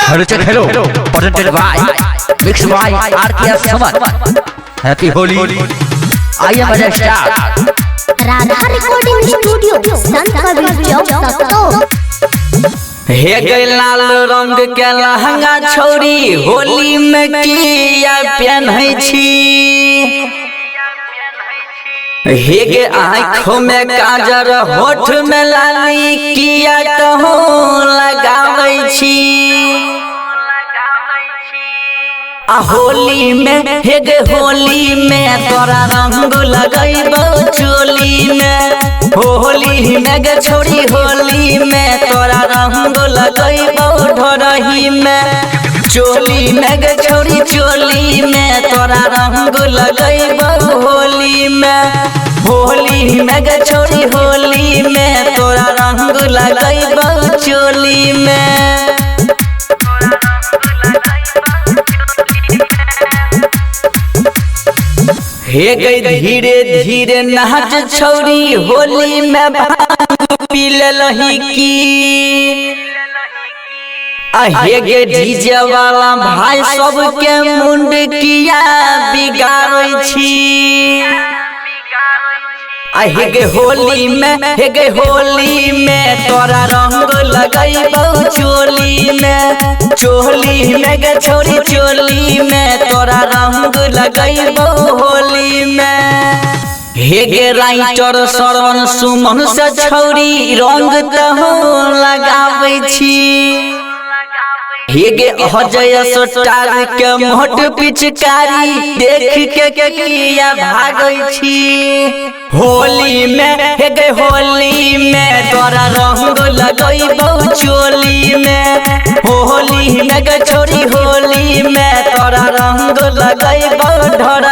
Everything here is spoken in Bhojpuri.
Hello, check hello. Presented by mixed by RKS Saman. Happy Holi. I am a star. Radha recording studio संत कबीर चौक सत्तो। हे गई लाल रंग के लहंगा छोरी होली में किया पहनै छी। हे गे आँखों में काजर होठ में लाली किया कहूँ लगाबै छी। होली में हे गे होली में तोरा रंग लगैबो चोली में। होली में गे छोरी होली में तोरा रंग लगैबो ढोरही में। चोली में गे छोरी चोली में तोरा रंग लगैबो होली में। होली में गे छोरी होली में तोरा रंग लगैबो चोली में। हे गई धीरे धीरे नाच छौरी होली में भांग पी लही की। हे गे डीजे वाला भाई सबके मुंड किया बिगाड़ै छी। हे गे होली में हे गे होली में तोरा रंग लगैबो चोली में। चोली में गे छोरी चोली में तोरा रंग लगैबो होली में। हे गे राइटर श्रवण सुमन से छौरी रंग तहूँ लगाबै छी। हे गे अजय स्टार के मोट पिचकारी देख के किया भागै छी। होली में हे गे होली में तोरा रंग लगैबो चोली में। होली में गे छोरी होली में तोरा रंग लगैबो ढोर